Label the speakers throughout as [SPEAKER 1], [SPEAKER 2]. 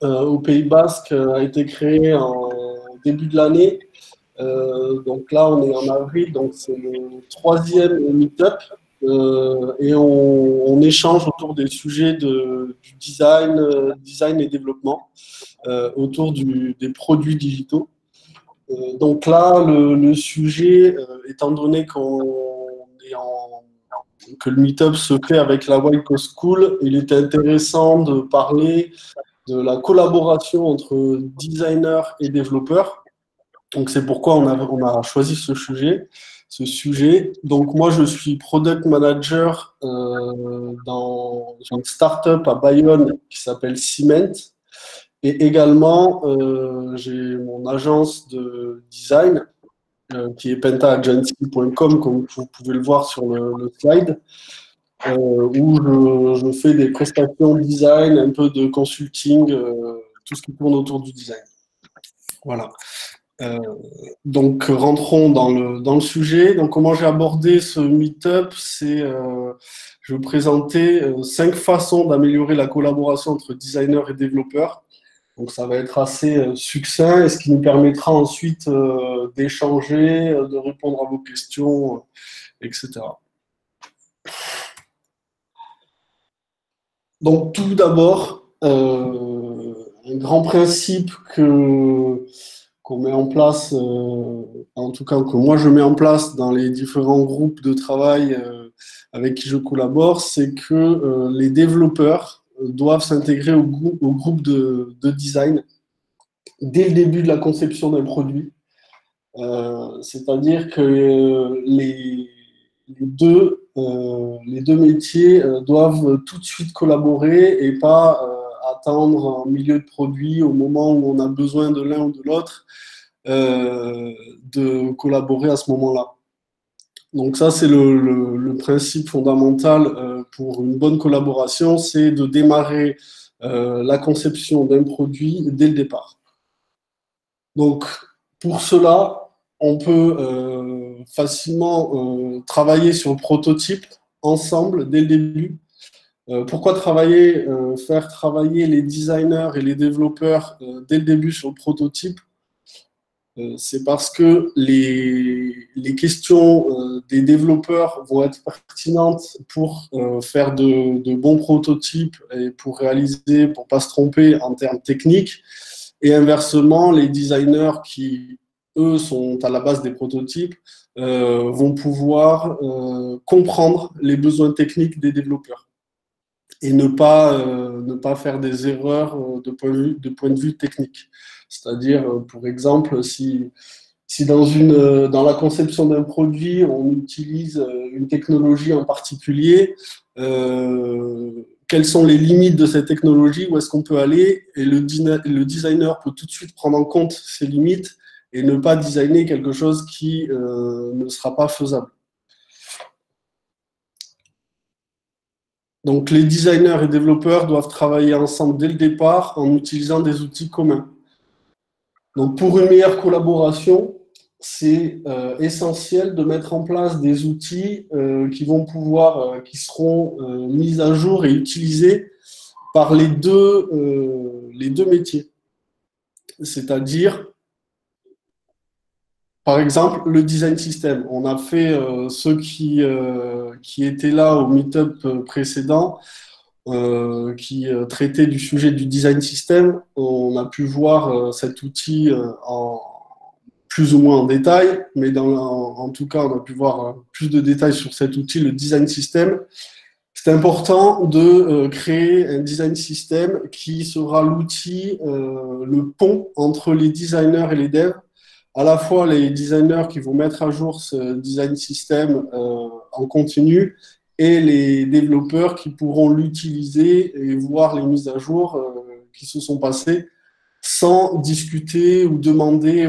[SPEAKER 1] au Pays Basque a été créé en début de l'année. Donc là, on est en avril, donc c'est le troisième meet-up. Et on échange autour des sujets du design, design et développement, autour des produits digitaux. Donc là, le sujet, étant donné que le meet-up se fait avec la Wild Coast School, il était intéressant de parler de la collaboration entre designers et développeurs. Donc c'est pourquoi on a choisi ce sujet. Donc moi, je suis product manager dans une startup à Bayonne qui s'appelle Cement. Et également, j'ai mon agence de design qui est pentaagency.com, comme vous pouvez le voir sur le slide, où je fais des prestations design, un peu de consulting, tout ce qui tourne autour du design. Voilà. Donc, rentrons dans le sujet. Donc, comment j'ai abordé ce meet-up, je vais vous présenter 5 façons d'améliorer la collaboration entre designers et développeurs. Donc, ça va être assez succinct et ce qui nous permettra ensuite d'échanger, de répondre à vos questions, etc. Donc, tout d'abord, un grand principe qu'on met en place, en tout cas que moi je mets en place dans les différents groupes de travail avec qui je collabore, c'est que les développeurs doivent s'intégrer au groupe de design dès le début de la conception d'un produit. C'est-à-dire que les deux métiers doivent tout de suite collaborer et pas attendre un milieu de produit au moment où on a besoin de l'un ou de l'autre, de collaborer à ce moment-là. Donc ça, c'est le principe fondamental pour une bonne collaboration, c'est de démarrer la conception d'un produit dès le départ. Donc, pour cela, on peut facilement travailler sur le prototype ensemble dès le début. Pourquoi faire travailler les designers et les développeurs dès le début sur le prototype? C'est parce que les questions des développeurs vont être pertinentes pour faire de bons prototypes et pour réaliser, pour ne pas se tromper en termes techniques. Et inversement, les designers qui, eux, sont à la base des prototypes, vont pouvoir comprendre les besoins techniques des développeurs et ne pas faire des erreurs de point de vue technique. C'est-à-dire, pour exemple, si dans la conception d'un produit, on utilise une technologie en particulier, quelles sont les limites de cette technologie, où est-ce qu'on peut aller, et le designer peut tout de suite prendre en compte ces limites et ne pas designer quelque chose qui ne sera pas faisable. Donc, les designers et développeurs doivent travailler ensemble dès le départ en utilisant des outils communs. Donc, pour une meilleure collaboration, c'est essentiel de mettre en place des outils qui seront mis à jour et utilisés par les deux métiers. C'est-à-dire, par exemple, le design system. On a fait, ceux qui étaient là au meet-up précédent, qui traitait du sujet du design system, on a pu voir cet outil en plus ou moins en détail, mais en tout cas, on a pu voir plus de détails sur cet outil, le design system. C'est important de créer un design system qui sera l'outil, le pont entre les designers et les devs, à la fois les designers qui vont mettre à jour ce design system en continu et les développeurs qui pourront l'utiliser et voir les mises à jour qui se sont passées sans discuter ou demander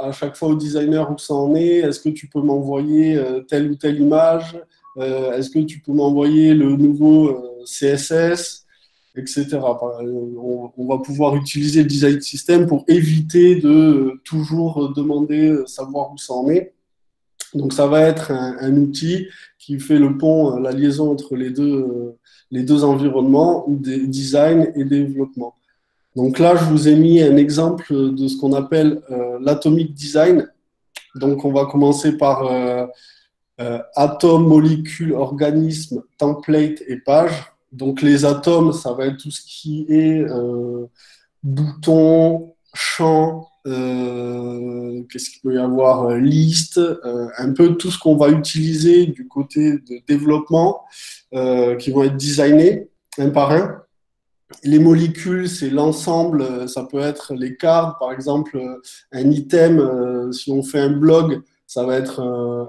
[SPEAKER 1] à chaque fois au designer où ça en est. Est-ce que tu peux m'envoyer telle ou telle image? Est-ce que tu peux m'envoyer le nouveau CSS, etc. On va pouvoir utiliser le design system pour éviter de toujours demander, savoir où ça en est. Donc, ça va être un outil qui fait le pont, la liaison entre les deux environnements, design et développement. Donc là, je vous ai mis un exemple de ce qu'on appelle l'atomic design. Donc on va commencer par atomes, molécules, organismes, template et page. Donc les atomes, ça va être tout ce qui est bouton, champ, qu'est-ce qu'il peut y avoir, liste, un peu tout ce qu'on va utiliser du côté de développement, qui vont être designés un par un. Les molécules, c'est l'ensemble, ça peut être les cartes, par exemple, un item, si on fait un blog, ça va être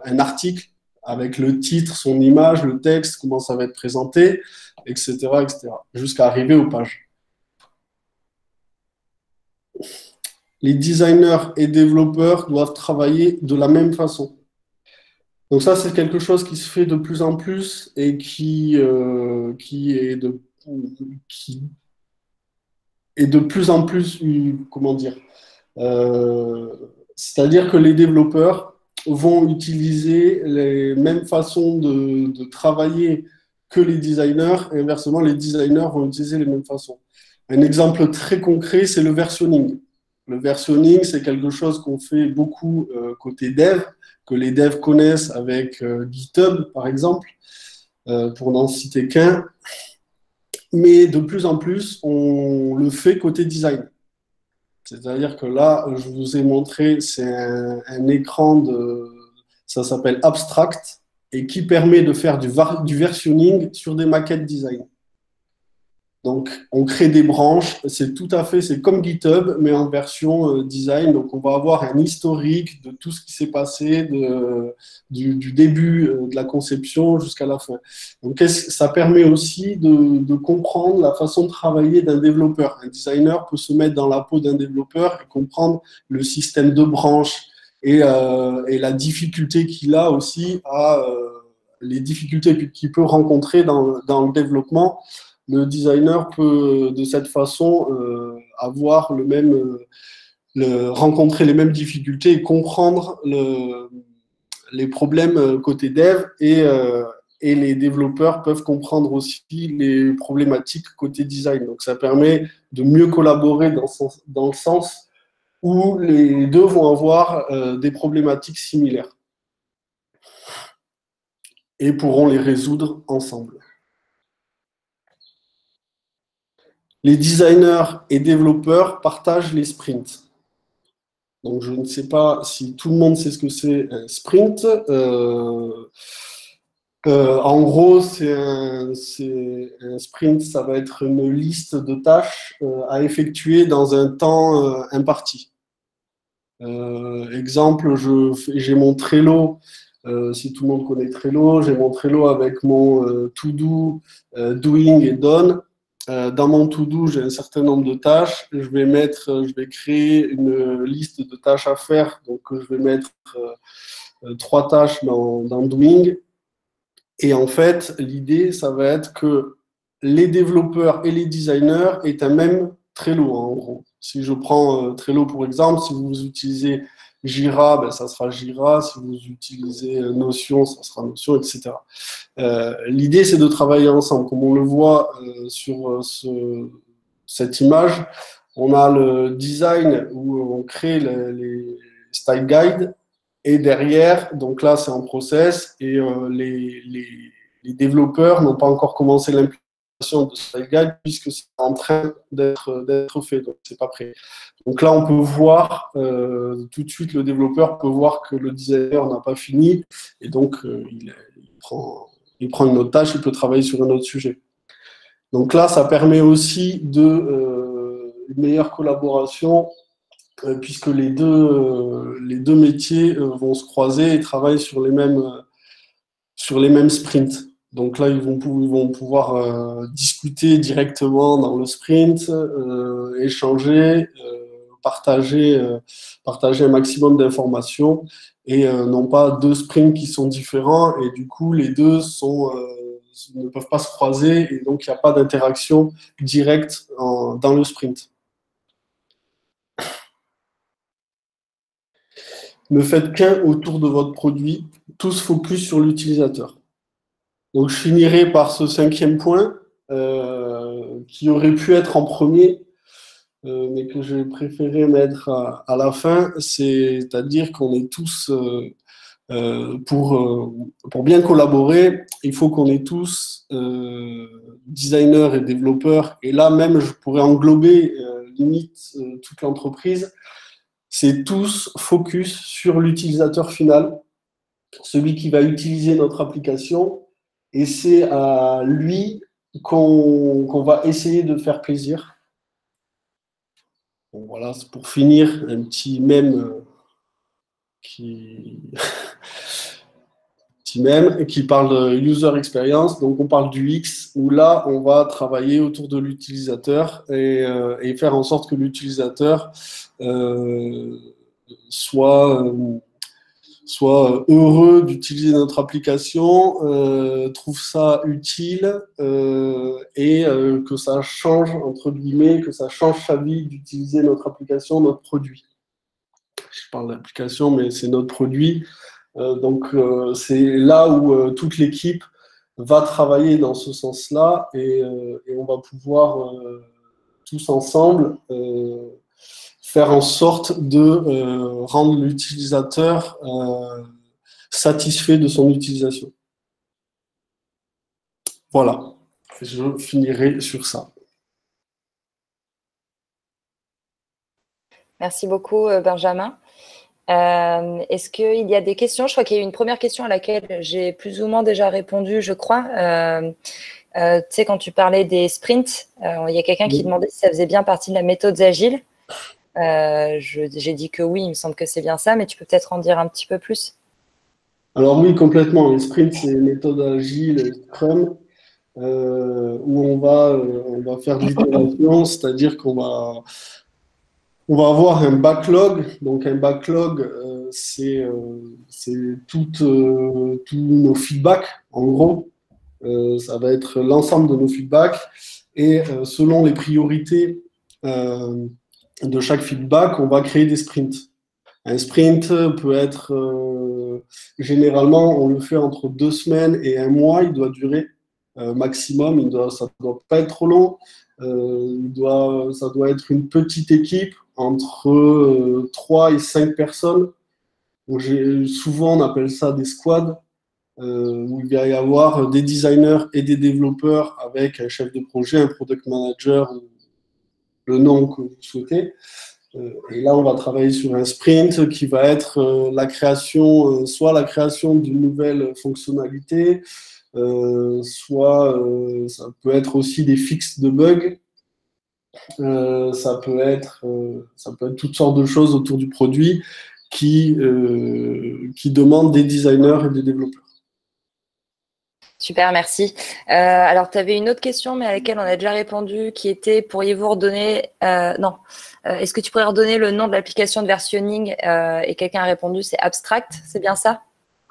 [SPEAKER 1] un article avec le titre, son image, le texte, comment ça va être présenté, etc., etc., jusqu'à arriver aux pages. Les designers et développeurs doivent travailler de la même façon. Donc ça, c'est quelque chose qui se fait de plus en plus et qui est de plus en plus, comment dire, euh, c'est-à-dire que les développeurs vont utiliser les mêmes façons de travailler que les designers, et inversement, les designers vont utiliser les mêmes façons. Un exemple très concret, c'est le versionning. Le versionning, c'est quelque chose qu'on fait beaucoup côté dev, que les devs connaissent avec GitHub, par exemple, pour n'en citer qu'un. Mais de plus en plus, on le fait côté design. C'est-à-dire que là, je vous ai montré, c'est un écran ça s'appelle Abstract, et qui permet de faire du versionning sur des maquettes design. Donc, on crée des branches, c'est tout à fait, c'est comme GitHub, mais en version design. Donc, on va avoir un historique de tout ce qui s'est passé du début de la conception jusqu'à la fin. Donc, ça permet aussi de comprendre la façon de travailler d'un développeur. Un designer peut se mettre dans la peau d'un développeur et comprendre le système de branches et la difficulté qu'il a aussi les difficultés qu'il peut rencontrer dans le développement. Le designer peut de cette façon avoir rencontrer les mêmes difficultés et comprendre les problèmes côté dev et les développeurs peuvent comprendre aussi les problématiques côté design. Donc ça permet de mieux collaborer dans le sens où les deux vont avoir des problématiques similaires et pourront les résoudre ensemble. Les designers et développeurs partagent les sprints. Donc, je ne sais pas si tout le monde sait ce que c'est un sprint. En gros, c'est un sprint, ça va être une liste de tâches à effectuer dans un temps imparti. Exemple, j'ai mon Trello. Si tout le monde connaît Trello, j'ai mon Trello avec mon to-do, doing et done. Dans mon to-do, j'ai un certain nombre de tâches. Je vais créer une liste de tâches à faire. Donc, je vais mettre 3 tâches dans doing. Et en fait, l'idée, ça va être que les développeurs et les designers aient un même Trello, en gros. Si je prends Trello pour exemple, si vous utilisez Jira, ben, ça sera Jira. Si vous utilisez Notion, ça sera Notion, etc. L'idée, c'est de travailler ensemble. Comme on le voit sur cette image, on a le design où on crée les style guides et derrière, donc là, c'est en process et les développeurs n'ont pas encore commencé l'implémentation de style guide puisque c'est en train d'être fait, donc c'est pas prêt. Donc là, on peut voir tout de suite, le développeur peut voir que le designer n'a pas fini et donc il prend une autre tâche, il peut travailler sur un autre sujet. Donc là, ça permet aussi une meilleure collaboration puisque les deux métiers vont se croiser et travaillent sur les mêmes sprints. Donc là, ils vont pouvoir discuter directement dans le sprint, échanger, partager un maximum d'informations et non pas 2 sprints qui sont différents et du coup, les deux ne peuvent pas se croiser et donc il n'y a pas d'interaction directe dans le sprint. Ne faites qu'un autour de votre produit, tous focus sur l'utilisateur. Donc, je finirai par ce 5e point qui aurait pu être en premier. mais que j'ai préféré mettre à la fin, c'est-à-dire qu'on est tous, pour bien collaborer, il faut qu'on est tous designers et développeurs, et là même je pourrais englober limite toute l'entreprise, c'est tous focus sur l'utilisateur final, celui qui va utiliser notre application, et c'est à lui qu'on va essayer de faire plaisir. Bon, voilà, c'est pour finir, un petit mème qui... petit mème qui parle de user experience. Donc, on parle du X, où là, on va travailler autour de l'utilisateur et faire en sorte que l'utilisateur euh, soit, soit heureux d'utiliser notre application, trouve ça utile et que ça change, entre guillemets, que ça change sa vie d'utiliser notre application, notre produit. Je parle d'application, mais c'est notre produit. Donc, c'est là où toute l'équipe va travailler dans ce sens-là et on va pouvoir tous ensemble faire en sorte de rendre l'utilisateur satisfait de son utilisation. Voilà, je finirai sur ça.
[SPEAKER 2] Merci beaucoup, Benjamin. Est-ce qu'il y a des questions? Je crois qu'il y a eu une première question à laquelle j'ai plus ou moins déjà répondu, je crois. Tu sais, quand tu parlais des sprints, il y a quelqu'un qui demandait si ça faisait bien partie de la méthode agile. J'ai dit que oui, il me semble que c'est bien ça, mais tu peux peut-être en dire un petit peu plus.
[SPEAKER 1] Alors oui, complètement. Les sprints, c'est une méthode agile, Scrum, où on va faire de l'itération, c'est-à-dire on va avoir un backlog. Donc un backlog, c'est tous nos feedbacks, en gros. Ça va être l'ensemble de nos feedbacks. Et selon les priorités de chaque feedback, on va créer des sprints. Un sprint peut être, généralement, on le fait entre 2 semaines et un mois. Il doit durer maximum. Ça ne doit pas être trop long. Ça doit être une petite équipe entre 3 et 5 personnes. Donc, souvent, on appelle ça des squads, où il va y avoir des designers et des développeurs avec un chef de projet, un product manager, le nom que vous souhaitez. Et là, on va travailler sur un sprint qui va être la création, soit la création d'une nouvelle fonctionnalité, soit ça peut être aussi des fixes de bugs. Ça peut être toutes sortes de choses autour du produit qui demandent des designers et des développeurs.
[SPEAKER 2] Super, merci. Alors, tu avais une autre question, mais à laquelle on a déjà répondu, qui était, pourriez-vous redonner... non. Est-ce que tu pourrais redonner le nom de l'application de versionning et quelqu'un a répondu, c'est Abstract, c'est bien ça?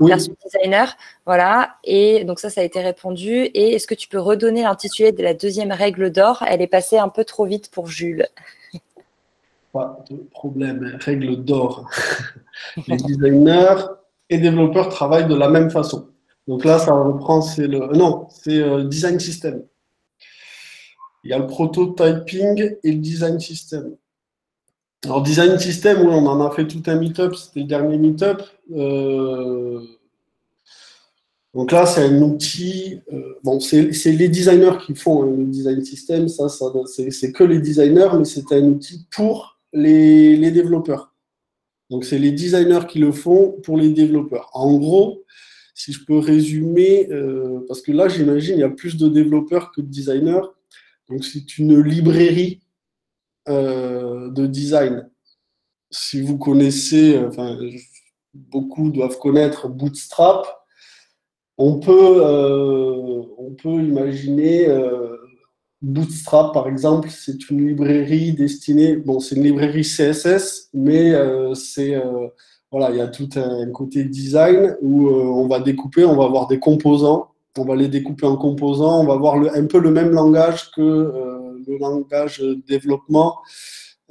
[SPEAKER 1] Oui.
[SPEAKER 2] Version designer, voilà. Et donc ça a été répondu. Et est-ce que tu peux redonner l'intitulé de la deuxième règle d'or? Elle est passée un peu trop vite pour Jules.
[SPEAKER 1] Pas de problème. Règle d'or. Les designers et développeurs travaillent de la même façon. Donc là, ça reprend, c'est design system. Il y a le prototyping et le design system. Alors, design system, oui, on en a fait tout un meet-up, c'était le dernier meet-up. Donc là, c'est un outil. Bon, c'est les designers qui font le design system, c'est que les designers, mais c'est un outil pour les développeurs. Donc, c'est les designers qui le font pour les développeurs. En gros, si je peux résumer, parce que là, j'imagine, il y a plus de développeurs que de designers. Donc, c'est une librairie de design. Si vous connaissez, beaucoup doivent connaître Bootstrap, on peut imaginer Bootstrap, par exemple, c'est une librairie destinée, bon, c'est une librairie CSS, mais voilà, il y a tout un côté design où on va découper, on va avoir des composants, on va les découper en composants, on va avoir un peu le même langage que le langage développement,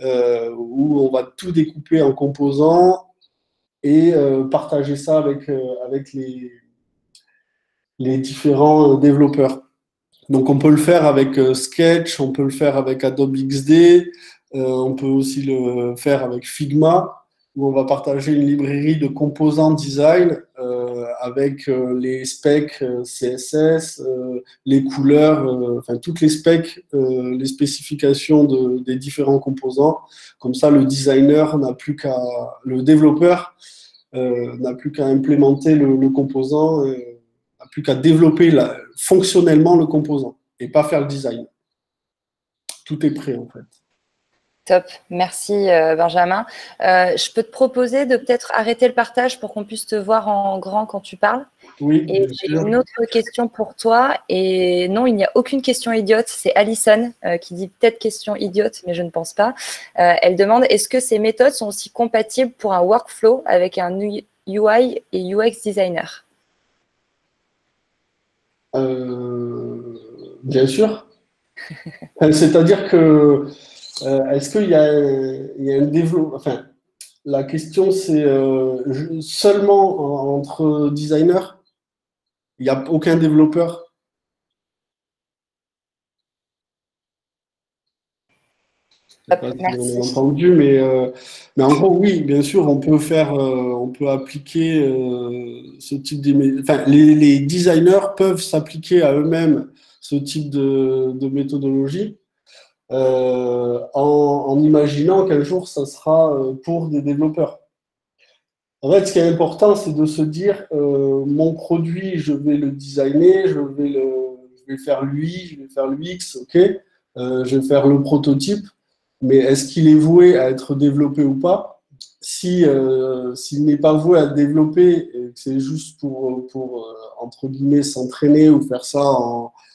[SPEAKER 1] où on va tout découper en composants et partager ça avec les différents développeurs. Donc, on peut le faire avec Sketch, on peut le faire avec Adobe XD, On peut aussi le faire avec Figma, où on va partager une librairie de composants design avec les specs CSS, les couleurs, enfin toutes les specs, les spécifications des différents composants. Comme ça, le développeur n'a plus qu'à implémenter le composant, n'a plus qu'à développer fonctionnellement le composant et pas faire le design. Tout est prêt en fait.
[SPEAKER 2] Top, merci Benjamin. Je peux te proposer de peut-être arrêter le partage pour qu'on puisse te voir en grand quand tu parles.
[SPEAKER 1] Oui,
[SPEAKER 2] et j'ai une autre question pour toi. Et non, il n'y a aucune question idiote. C'est Alison qui dit peut-être question idiote, mais je ne pense pas. Elle demande, est-ce que ces méthodes sont aussi compatibles pour un workflow avec un UI et UX designer?
[SPEAKER 1] Bien sûr. C'est-à-dire que est-ce qu'il y a un développement, enfin, la question c'est seulement entre designers, il n'y a aucun développeur? Je ne sais pas si on a entendu, mais en gros, oui, bien sûr, on peut appliquer ce type de... Enfin, les designers peuvent s'appliquer à eux-mêmes ce type de méthodologie. En imaginant qu'un jour, ça sera pour des développeurs. En fait, ce qui est important, c'est de se dire, mon produit, je vais le designer, je vais faire l'UI, je vais faire l'UX, ok, je vais faire le prototype, mais est-ce qu'il est voué à être développé ou pas? S'il n'est pas voué à être développé, et que c'est juste pour entre guillemets, s'entraîner ou faire ça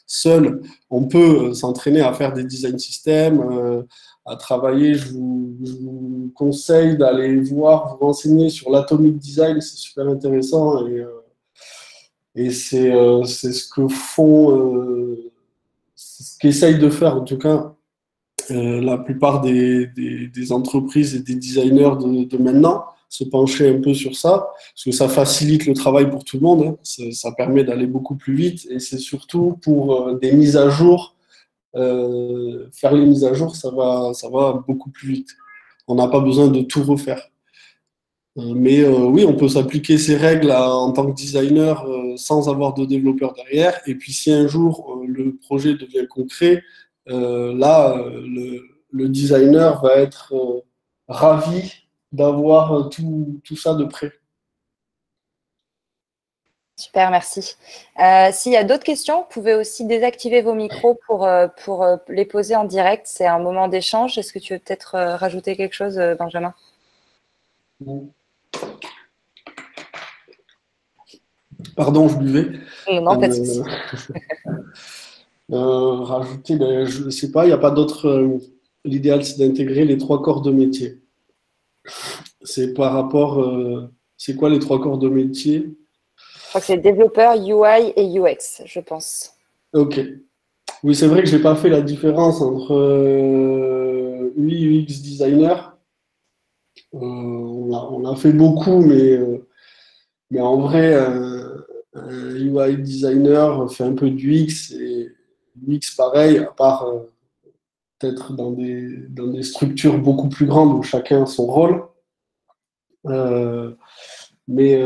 [SPEAKER 1] seul, on peut s'entraîner à faire des design systems, à travailler. Je vous conseille d'aller vous renseigner sur l'atomic design, c'est super intéressant et c'est ce que c'est ce qu'essayent de faire en tout cas la plupart des entreprises et des designers de maintenant, se pencher un peu sur ça, parce que ça facilite le travail pour tout le monde, hein. Ça permet d'aller beaucoup plus vite, et c'est surtout pour des mises à jour. Faire les mises à jour, ça va beaucoup plus vite. On n'a pas besoin de tout refaire. Mais oui, on peut s'appliquer ces règles en tant que designer sans avoir de développeur derrière. Et puis si un jour le projet devient concret, là, le designer va être ravi d'avoir tout ça de près.
[SPEAKER 2] Super, merci. S'il y a d'autres questions, vous pouvez aussi désactiver vos micros pour les poser en direct. C'est un moment d'échange. Est-ce que tu veux peut-être rajouter quelque chose, Benjamin?
[SPEAKER 1] Pardon, je buvais.
[SPEAKER 2] Non, pas de souci.
[SPEAKER 1] Rajouter, je ne sais pas, il n'y a pas d'autre. L'idéal, c'est d'intégrer les 3 corps de métier. C'est par rapport. C'est quoi les 3 corps de métier?
[SPEAKER 2] Je crois que c'est développeur, UI et UX, je pense.
[SPEAKER 1] Ok. Oui, c'est vrai que je n'ai pas fait la différence entre UI, UX designer. On a fait beaucoup, mais en vrai, un UI designer fait un peu d'UX et UX pareil, à part peut-être dans des structures beaucoup plus grandes où chacun a son rôle. Mais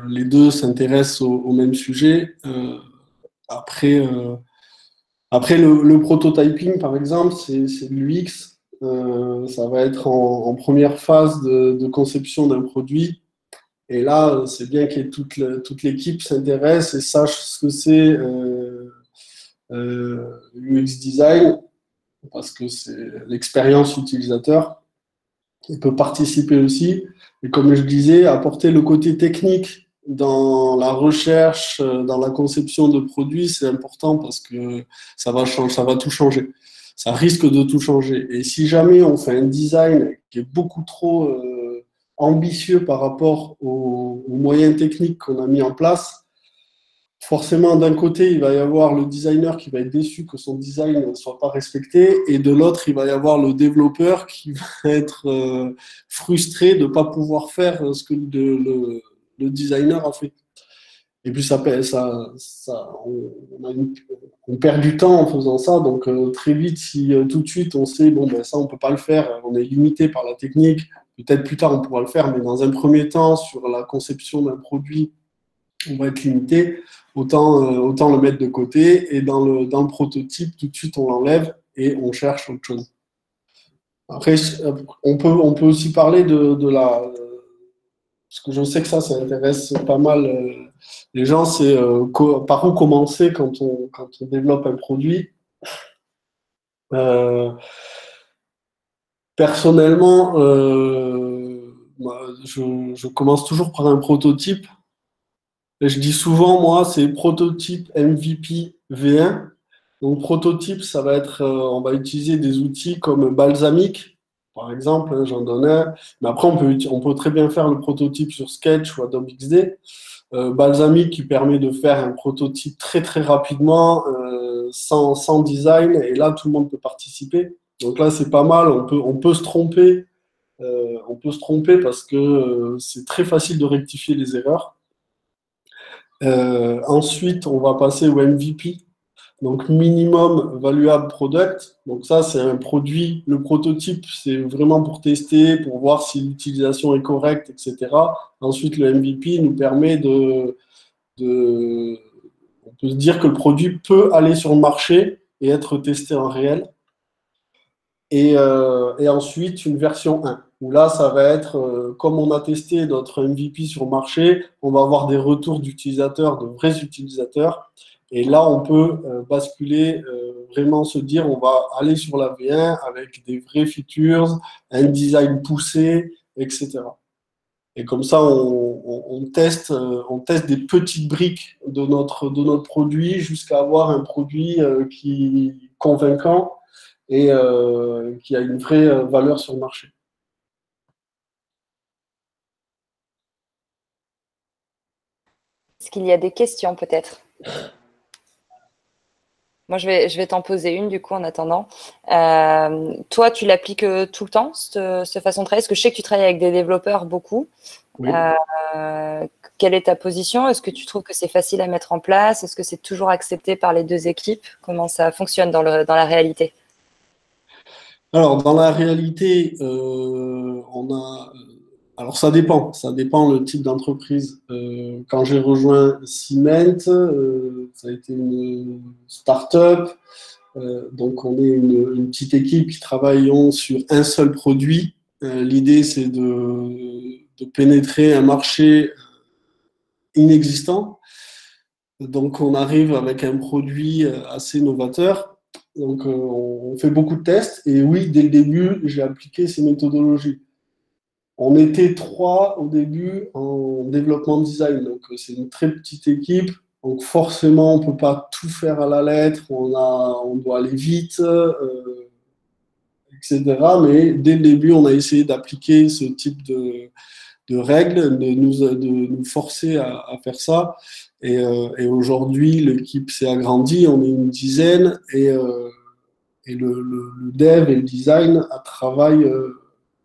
[SPEAKER 1] les deux s'intéressent au même sujet. Après, le prototyping, par exemple, c'est de l'UX. Ça va être en première phase de conception d'un produit. Et là, c'est bien que toute l'équipe s'intéresse et sache ce que c'est UX design, parce que c'est l'expérience utilisateur. Il peut participer aussi. Et comme je disais, apporter le côté technique dans la recherche, dans la conception de produits, c'est important parce que ça va tout changer. Ça risque de tout changer. Et si jamais on fait un design qui est beaucoup trop ambitieux par rapport aux moyens techniques qu'on a mis en place, forcément, d'un côté, il va y avoir le designer qui va être déçu que son design ne soit pas respecté, et de l'autre, il va y avoir le développeur qui va être frustré de ne pas pouvoir faire ce que le designer a fait. Et puis on perd du temps en faisant ça. Donc très vite, si tout de suite on sait, bon, ben, ça on peut pas le faire, on est limité par la technique, peut-être plus tard on pourra le faire, mais dans un premier temps, sur la conception d'un produit, on va être limité. Autant le mettre de côté. Et dans le prototype, tout de suite on l'enlève et on cherche autre chose. Après, on peut aussi parler de la. Parce que je sais que ça intéresse pas mal les gens, c'est par où commencer quand on développe un produit. Euh, Personnellement, moi, je commence toujours par un prototype. Et je dis souvent, moi, c'est prototype MVP V1. Donc, prototype, ça va être, on va utiliser des outils comme Balsamiq, par exemple, hein, j'en donne un. Mais après, on peut très bien faire le prototype sur Sketch ou Adobe XD. Balsamiq qui permet de faire un prototype très très rapidement, sans design, et là, tout le monde peut participer. Donc là, c'est pas mal, on peut se tromper. On peut se tromper parce que c'est très facile de rectifier les erreurs. Ensuite, on va passer au MVP, donc minimum valuable product. Donc ça, c'est un produit. Le prototype, c'est vraiment pour tester, pour voir si l'utilisation est correcte, etc. Ensuite, le MVP nous permet on peut se dire que le produit peut aller sur le marché et être testé en réel. Et ensuite, une version 1, où là, ça va être, comme on a testé notre MVP sur le marché, on va avoir des retours d'utilisateurs, de vrais utilisateurs. Et là, on peut basculer, vraiment se dire, on va aller sur la V1 avec des vrais features, un design poussé, etc. Et comme ça, on teste des petites briques de notre produit jusqu'à avoir un produit qui est convaincant et qui a une vraie valeur sur le marché.
[SPEAKER 2] Est-ce qu'il y a des questions peut-être? Moi, je vais t'en poser une du coup en attendant. Toi, tu l'appliques tout le temps, cette façon de travailler? Parce que je sais que tu travailles avec des développeurs beaucoup.
[SPEAKER 1] Oui.
[SPEAKER 2] Quelle est ta position? Est-ce que tu trouves que c'est facile à mettre en place? Est-ce que c'est toujours accepté par les deux équipes? Comment ça fonctionne dans la réalité?
[SPEAKER 1] Alors, dans la réalité, alors ça dépend le type d'entreprise. Quand j'ai rejoint Cement, ça a été une start-up. Donc, on est une petite équipe qui travaillons sur un seul produit. L'idée, c'est de pénétrer un marché inexistant. Donc, on arrive avec un produit assez novateur. Donc, on fait beaucoup de tests. Et oui, dès le début, j'ai appliqué ces méthodologies. On était 3 au début en développement design. Donc, c'est une très petite équipe. Donc, forcément, on ne peut pas tout faire à la lettre. On doit aller vite, etc. Mais dès le début, on a essayé d'appliquer ce type de règles, de nous forcer à faire ça. Et aujourd'hui, l'équipe s'est agrandie, on est une dizaine, et le dev et le design travaillent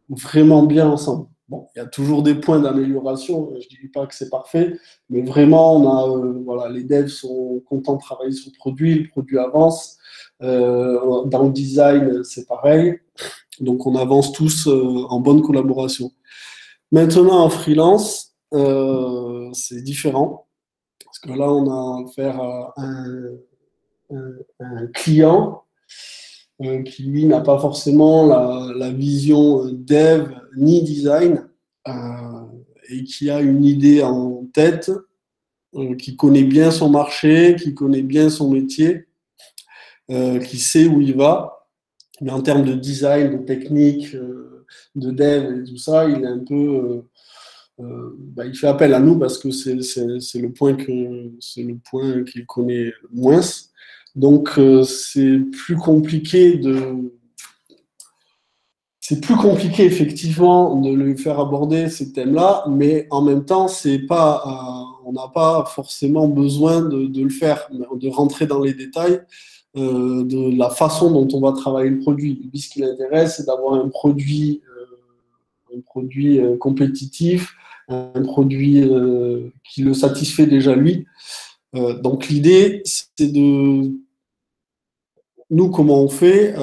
[SPEAKER 1] vraiment bien ensemble. Bon, il y a toujours des points d'amélioration, je ne dis pas que c'est parfait, mais vraiment, voilà, les devs sont contents de travailler sur le produit avance. Dans le design, c'est pareil. Donc, on avance tous en bonne collaboration. Maintenant, en freelance, c'est différent. Parce que là, on a affaire à un client qui, lui, n'a pas forcément la vision dev ni design, euh, et qui a une idée en tête, qui connaît bien son marché, qui connaît bien son métier, qui sait où il va. Mais en termes de design, de technique, de dev et tout ça, il est un peu... il fait appel à nous parce que c'est le point qu'il connaît le moins. Donc, c'est plus compliqué effectivement de lui faire aborder ces thèmes-là, mais en même temps, on n'a pas forcément besoin de le faire, de rentrer dans les détails de la façon dont on va travailler le produit. Lui, ce qui l'intéresse, c'est d'avoir un produit compétitif, un produit qui le satisfait déjà lui. Donc l'idée, c'est de... Nous, comment on fait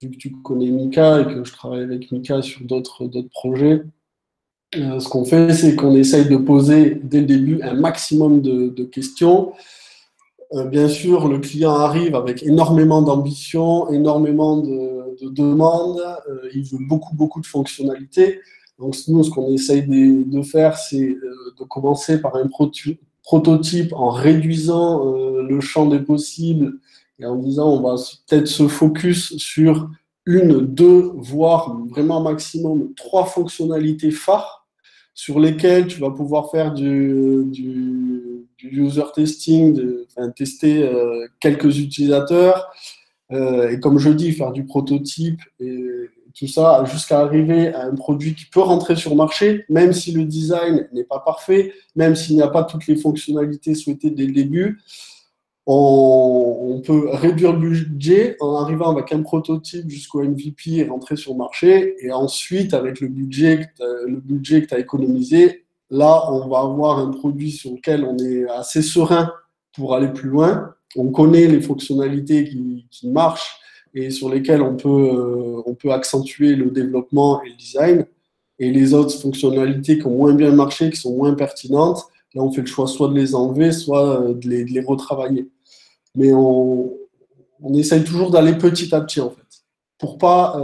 [SPEAKER 1] vu que tu connais Mika et que je travaille avec Mika sur d'autres projets, ce qu'on fait, c'est qu'on essaye de poser dès le début un maximum de questions. Bien sûr, le client arrive avec énormément d'ambition, énormément de demandes, il veut beaucoup de fonctionnalités. Donc nous, ce qu'on essaye de faire, c'est de commencer par un prototype en réduisant le champ des possibles et en disant on va peut-être se focus sur une, deux, voire vraiment maximum trois fonctionnalités phares sur lesquelles tu vas pouvoir faire du user testing, enfin, tester quelques utilisateurs, et comme je dis, faire du prototype et tout ça, jusqu'à arriver à un produit qui peut rentrer sur le marché, même si le design n'est pas parfait, même s'il n'y a pas toutes les fonctionnalités souhaitées dès le début. On peut réduire le budget en arrivant avec un prototype jusqu'au MVP et rentrer sur le marché. Et ensuite, avec le budget que tu as économisé, là, on va avoir un produit sur lequel on est assez serein pour aller plus loin. On connaît les fonctionnalités qui marchent et sur lesquelles on peut accentuer le développement et le design. Et les autres fonctionnalités qui ont moins bien marché, qui sont moins pertinentes, là, on fait le choix soit de les enlever, soit de les retravailler. Mais on essaye toujours d'aller petit à petit, en fait, pour pas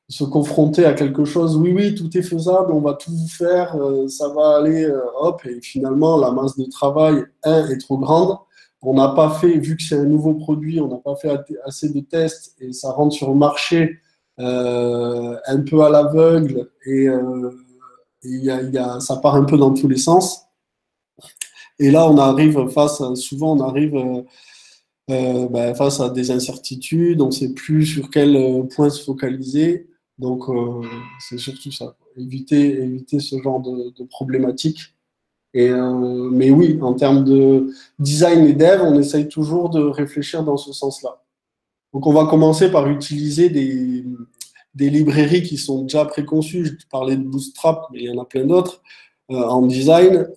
[SPEAKER 1] se confronter à quelque chose. Oui, tout est faisable, on va tout faire, ça va aller, hop, et finalement, la masse de travail, est trop grande. On n'a pas fait, vu que c'est un nouveau produit, on n'a pas fait assez de tests et ça rentre sur le marché un peu à l'aveugle et ça part un peu dans tous les sens. Et là, souvent, on arrive face à des incertitudes, on ne sait plus sur quel point se focaliser. Donc, c'est surtout ça, éviter ce genre de problématiques. Mais oui, en termes de design et dev, on essaye toujours de réfléchir dans ce sens-là. Donc, on va commencer par utiliser des librairies qui sont déjà préconçues. Je parlais de Bootstrap, mais il y en a plein d'autres en design.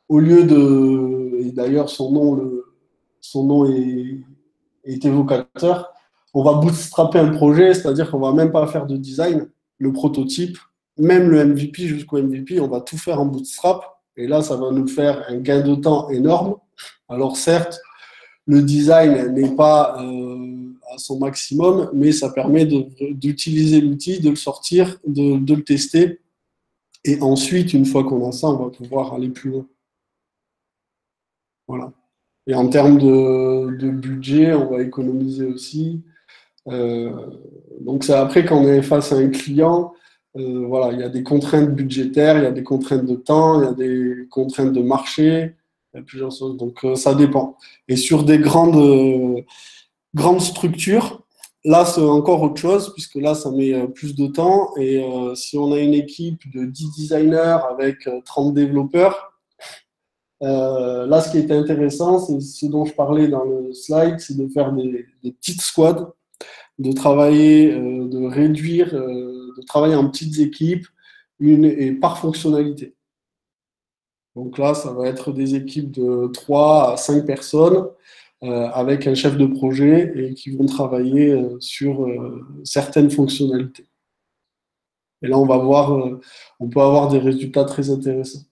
[SPEAKER 1] Au lieu de, et d'ailleurs son nom est évocateur, on va bootstrapper un projet, c'est-à-dire qu'on va même pas faire de design, le prototype, même le MVP jusqu'au MVP, on va tout faire en bootstrap. Et là, ça va nous faire un gain de temps énorme. Alors certes, le design n'est pas à son maximum, mais ça permet d'utiliser l'outil, de le sortir, de le tester. Et ensuite, une fois qu'on a ça, on va pouvoir aller plus loin. Voilà. Et en termes de budget, on va économiser aussi. Donc c'est après quand on est face à un client, voilà, il y a des contraintes budgétaires, il y a des contraintes de temps, il y a des contraintes de marché, il y a plusieurs choses. Donc ça dépend. Et sur des grandes structures, là c'est encore autre chose, puisque là ça met plus de temps. Et si on a une équipe de 10 designers avec 30 développeurs, là, ce qui est intéressant, c'est ce dont je parlais dans le slide, c'est de faire des petites squads, de travailler, de réduire, de travailler en petites équipes, et par fonctionnalité. Donc là, ça va être des équipes de 3 à 5 personnes avec un chef de projet et qui vont travailler sur certaines fonctionnalités. Et là, on peut avoir des résultats très intéressants,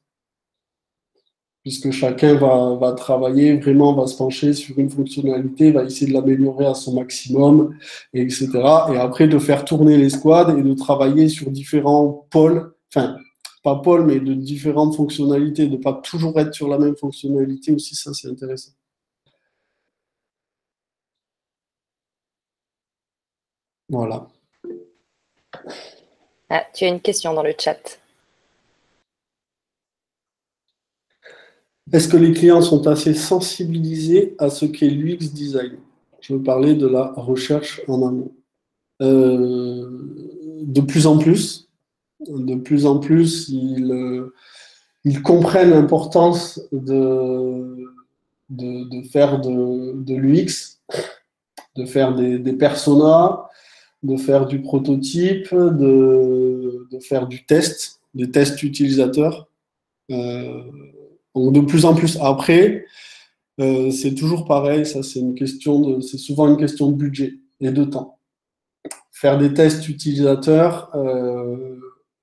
[SPEAKER 1] puisque chacun va travailler, vraiment va se pencher sur une fonctionnalité, va essayer de l'améliorer à son maximum, etc. Et après, de faire tourner les squads et de travailler sur différents pôles, enfin, pas pôles, mais de différentes fonctionnalités, de ne pas toujours être sur la même fonctionnalité aussi, ça c'est intéressant. Voilà.
[SPEAKER 2] Ah, tu as une question dans le chat.
[SPEAKER 1] Est-ce que les clients sont assez sensibilisés à ce qu'est l'UX design? Je veux parler de la recherche en amont. De plus en plus. De plus en plus, ils comprennent l'importance de faire de l'UX, de faire des personas, de faire du prototype, de faire du test, des tests utilisateurs. Donc de plus en plus. Après, c'est toujours pareil, ça c'est souvent une question de budget et de temps. Faire des tests utilisateurs,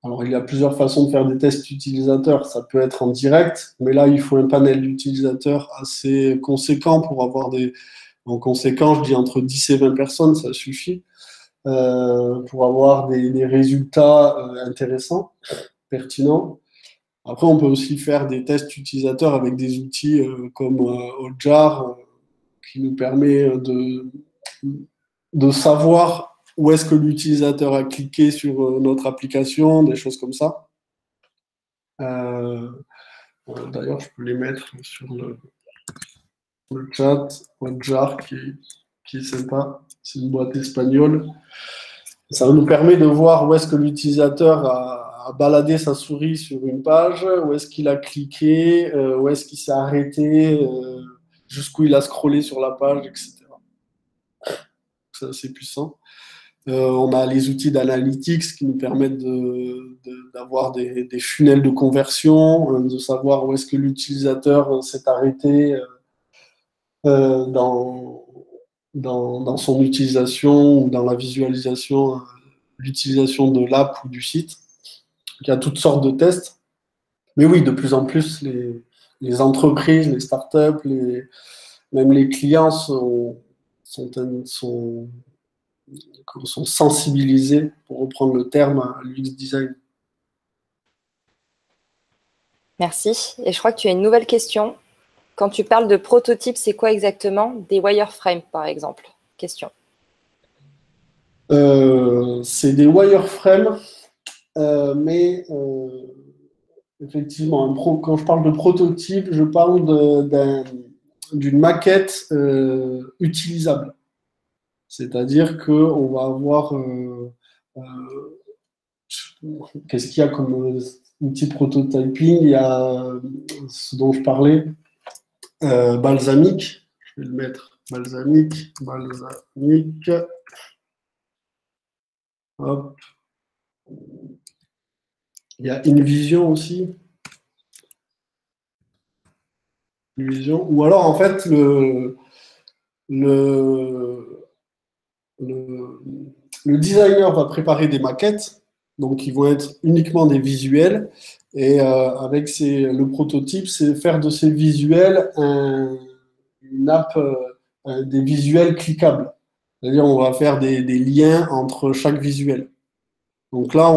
[SPEAKER 1] alors il y a plusieurs façons de faire des tests utilisateurs. Ça peut être en direct, mais là il faut un panel d'utilisateurs assez conséquent pour avoir des. En conséquent, je dis entre 10 et 20 personnes, ça suffit pour avoir des résultats intéressants, pertinents. Après, on peut aussi faire des tests utilisateurs avec des outils comme Hotjar qui nous permet de savoir où est-ce que l'utilisateur a cliqué sur notre application, des choses comme ça. D'ailleurs, je peux les mettre sur le chat. Hotjar qui est sympa, c'est une boîte espagnole. Ça nous permet de voir où est-ce que l'utilisateur a baladé sa souris sur une page, où est-ce qu'il a cliqué, où est-ce qu'il s'est arrêté, jusqu'où il a scrollé sur la page, etc. C'est assez puissant. On a les outils d'analytics qui nous permettent d'avoir des funnels de conversion, de savoir où est-ce que l'utilisateur s'est arrêté dans son utilisation ou dans la visualisation, l'utilisation de l'app ou du site. Il y a toutes sortes de tests. Mais oui, de plus en plus, les entreprises, les startups, même les clients sont sensibilisés, pour reprendre le terme, à l'UX design.
[SPEAKER 2] Merci. Et je crois que tu as une nouvelle question. Quand tu parles de prototypes, c'est quoi exactement? Des wireframes, par exemple? Question.
[SPEAKER 1] C'est des wireframes, mais effectivement, quand je parle de prototype, je parle d'une maquette utilisable. C'est-à-dire qu'on va avoir... qu'est-ce qu'il y a comme outil prototyping? Il y a ce dont je parlais, Balsamiq. Je vais le mettre. Balsamiq. Hop. Il y a InVision aussi. InVision. Ou alors, en fait, le designer va préparer des maquettes, donc qui vont être uniquement des visuels. Et avec le prototype, c'est faire de ces visuels une app, des visuels cliquables. C'est-à-dire, on va faire des liens entre chaque visuel. Donc là,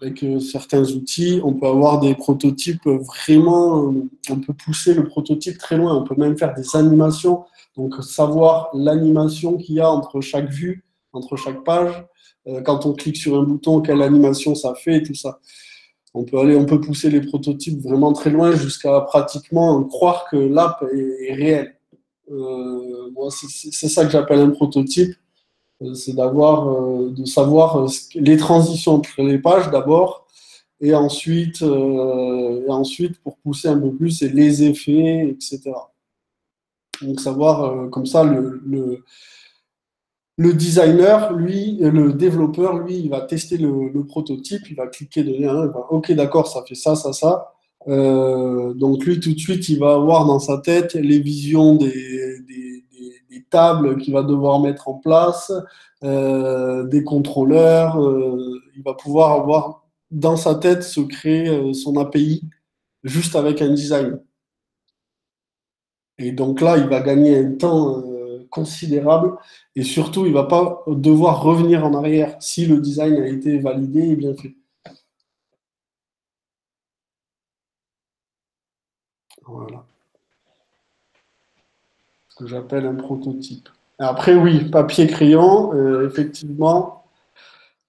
[SPEAKER 1] avec certains outils, on peut avoir des prototypes vraiment, on peut pousser le prototype très loin. On peut même faire des animations, donc savoir l'animation qu'il y a entre chaque vue, entre chaque page. Quand on clique sur un bouton, quelle animation ça fait et tout ça. On peut pousser les prototypes vraiment très loin jusqu'à pratiquement croire que l'app est réelle. Moi, c'est ça que j'appelle un prototype. C'est de savoir les transitions entre les pages d'abord, et ensuite, pour pousser un peu plus, c'est les effets, etc. Donc savoir, comme ça, le designer, lui, le développeur, lui, il va tester le prototype, il va cliquer dedans, il va, ok, d'accord, ça fait ça, ça, ça. Donc lui, tout de suite, il va avoir dans sa tête les visions des tables qu'il va devoir mettre en place, des contrôleurs. Il va pouvoir avoir dans sa tête se créer son API juste avec un design. Et donc là, il va gagner un temps considérable, et surtout, il ne va pas devoir revenir en arrière si le design a été validé et bien fait. Voilà. Ce que j'appelle un prototype. Après, oui, papier-crayon, effectivement,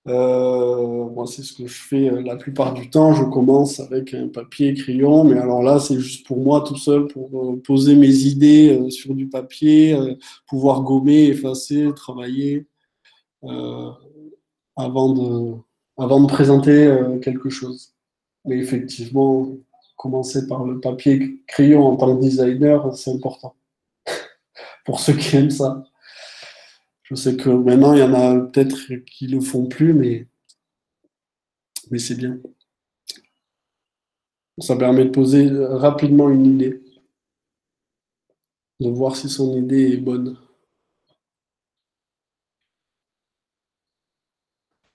[SPEAKER 1] moi, c'est ce que je fais la plupart du temps. Je commence avec un papier-crayon, mais alors là, c'est juste pour moi tout seul, pour poser mes idées sur du papier, pouvoir gommer, effacer, travailler avant de présenter quelque chose. Mais effectivement, commencer par le papier-crayon en tant que designer, c'est important pour ceux qui aiment ça. Je sais que maintenant, il y en a peut-être qui le font plus, mais Mais c'est bien. Ça permet de poser rapidement une idée, de voir si son idée est bonne.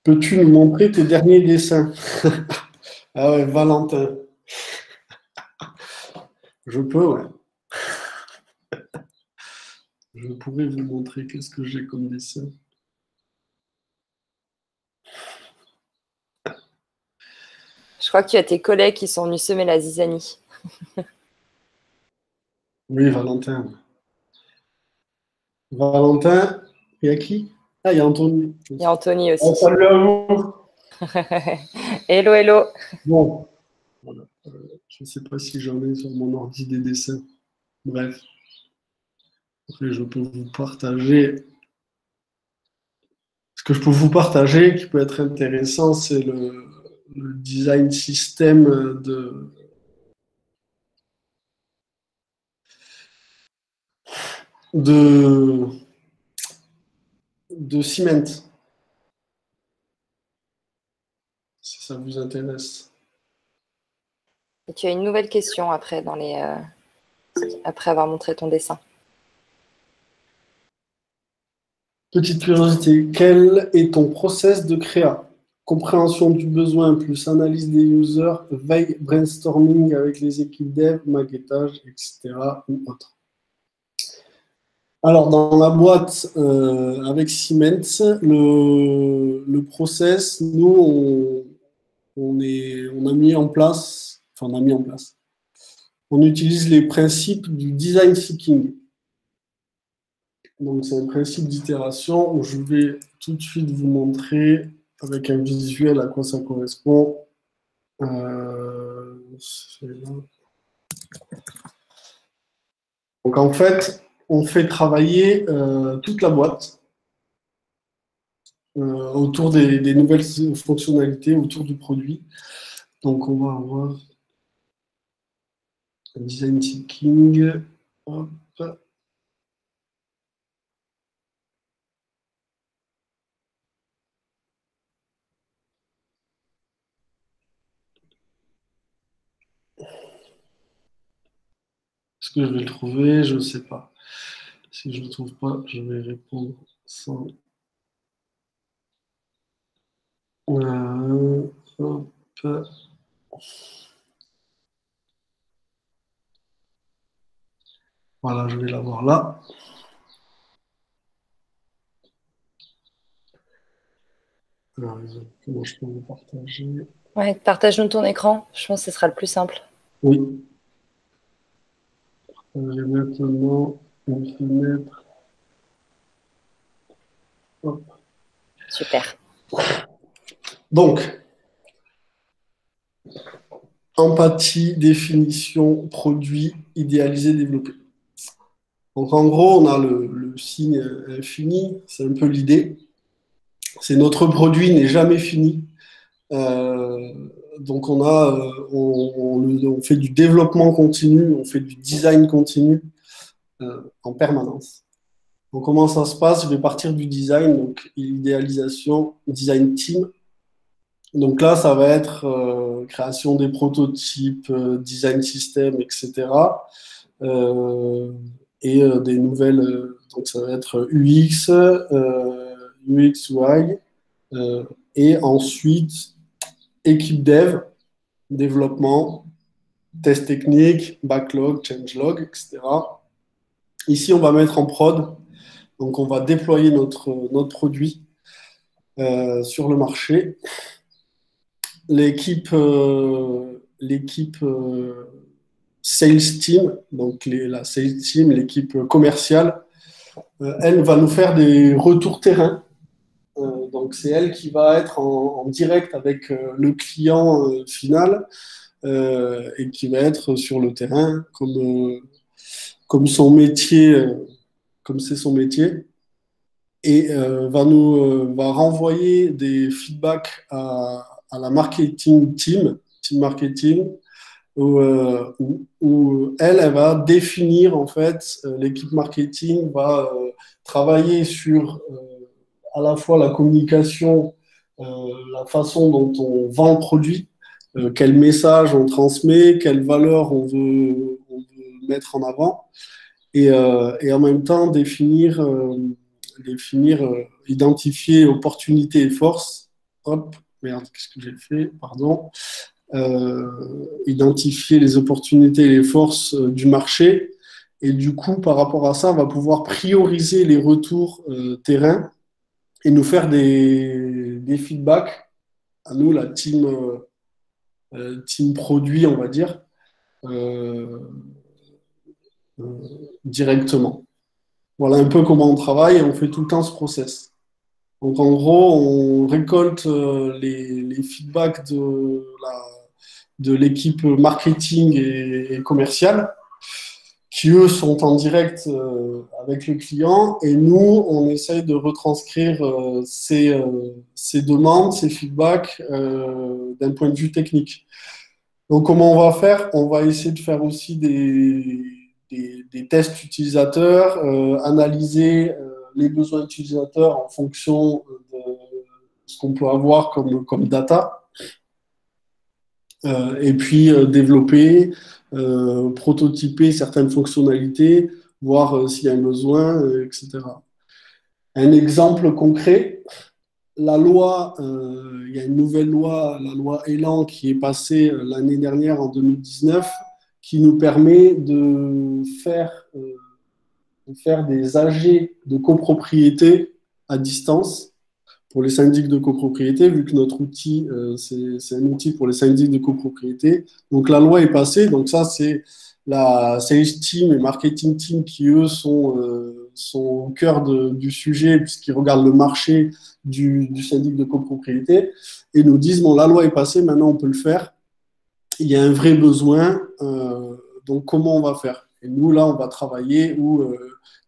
[SPEAKER 1] Peux-tu nous montrer tes derniers dessins? Ah ouais, Valentin. Je peux, ouais. Je pourrais vous montrer qu'est-ce que j'ai comme dessin.
[SPEAKER 2] Je crois que tu as tes collègues qui sont venus semer la zizanie.
[SPEAKER 1] Oui, Valentin. Valentin, il y a qui? Ah, il y a Anthony.
[SPEAKER 2] Il y a Anthony aussi.
[SPEAKER 1] Oh, salut à vous.
[SPEAKER 2] Hello, hello.
[SPEAKER 1] Bon, voilà. Je ne sais pas si j'en ai sur mon ordi des dessins. Bref. Après, je peux vous partager. Ce que je peux vous partager qui peut être intéressant, c'est le design système de, de Cement, si ça vous intéresse.
[SPEAKER 2] Et tu as une nouvelle question après, après avoir montré ton dessin.
[SPEAKER 1] Petite curiosité, quel est ton process de créa? Compréhension du besoin plus analyse des users, veille, brainstorming avec les équipes dev, maquettage, etc. ou autre. Alors, dans la boîte avec Siemens, le process, nous, on a mis en place, enfin, on a mis en place, on utilise les principes du design thinking. Donc, c'est un principe d'itération où je vais tout de suite vous montrer avec un visuel à quoi ça correspond. Donc, en fait, on fait travailler toute la boîte autour des nouvelles fonctionnalités, autour du produit. Donc, on va avoir un design thinking. Hop. Est-ce que je vais le trouver? Je ne sais pas. Si je ne le trouve pas, je vais répondre sans. Hop. Voilà, je vais l'avoir là. Alors, comment je peux vous partager?
[SPEAKER 2] Ouais, partage-nous ton écran. Je pense que ce sera le plus simple.
[SPEAKER 1] Oui. Je vais maintenant une fenêtre. Hop.
[SPEAKER 2] Super.
[SPEAKER 1] Donc, empathie, définition, produit, idéalisé, développé. Donc, en gros, on a le signe infini, c'est un peu l'idée. C'est notre produit n'est jamais fini. Euh, donc, on fait du développement continu, on fait du design continu en permanence. Donc, comment ça se passe? Je vais partir du design, donc idéalisation, design team. Donc là, ça va être création des prototypes, design system, etc. Des nouvelles, donc ça va être UX, UX, UI, et ensuite équipe dev, développement, test technique, backlog, changelog, etc. Ici, on va mettre en prod, donc on va déployer notre produit sur le marché. L'équipe sales team, donc la sales team, l'équipe commerciale, elle va nous faire des retours terrain. Donc c'est elle qui va être en direct avec le client final et qui va être sur le terrain comme son métier, comme c'est son métier, et va renvoyer des feedbacks à la marketing team marketing, où elle va définir, en fait, l'équipe marketing va travailler sur à la fois la communication la façon dont on vend le produit, quel message on transmet, quelle valeur on veut mettre en avant, et en même temps identifier opportunités et forces. Hop, merde, qu'est-ce que j'ai fait? Pardon. Identifier les opportunités et les forces du marché. Et du coup, par rapport à ça, on va pouvoir prioriser les retours terrain et nous faire des feedbacks à nous, la team produit, on va dire, euh, directement. Voilà un peu comment on travaille et on fait tout le temps ce process. Donc en gros, on récolte les feedbacks de l'équipe marketing et commerciale qui, eux, sont en direct avec le client. Et nous, on essaye de retranscrire ces demandes, ces feedbacks d'un point de vue technique. Donc, comment on va faire? On va essayer de faire aussi des tests utilisateurs, analyser les besoins utilisateurs en fonction de ce qu'on peut avoir comme data, et puis développer, prototyper certaines fonctionnalités, voir s'il y a un besoin, etc. Un exemple concret, il y a une nouvelle loi, la loi Elan, qui est passée l'année dernière en 2019, qui nous permet de faire des AG de copropriété à distance pour les syndics de copropriété, vu que notre outil, c'est un outil pour les syndics de copropriété. Donc la loi est passée, donc ça c'est la sales team et marketing team qui, eux, sont au cœur du sujet, puisqu'ils regardent le marché du syndic de copropriété, et nous disent, bon, la loi est passée, maintenant on peut le faire, il y a un vrai besoin, donc comment on va faire? Et nous, là, on va travailler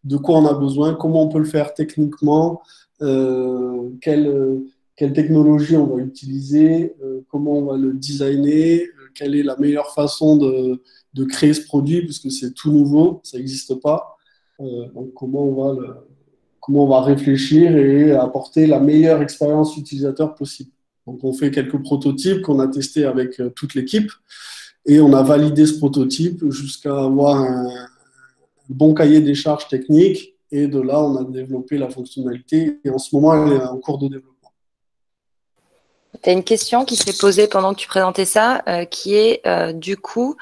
[SPEAKER 1] de quoi on a besoin, comment on peut le faire techniquement, quelle technologie on va utiliser, comment on va le designer, quelle est la meilleure façon de créer ce produit, puisque c'est tout nouveau, ça n'existe pas. Donc comment on va réfléchir et apporter la meilleure expérience utilisateur possible. Donc on fait quelques prototypes qu'on a testés avec toute l'équipe et on a validé ce prototype jusqu'à avoir un bon cahier des charges techniques. Et de là, on a développé la fonctionnalité. Et en ce moment, elle est en cours de développement.
[SPEAKER 2] Tu as une question qui s'est posée pendant que tu présentais ça, qui est du coup,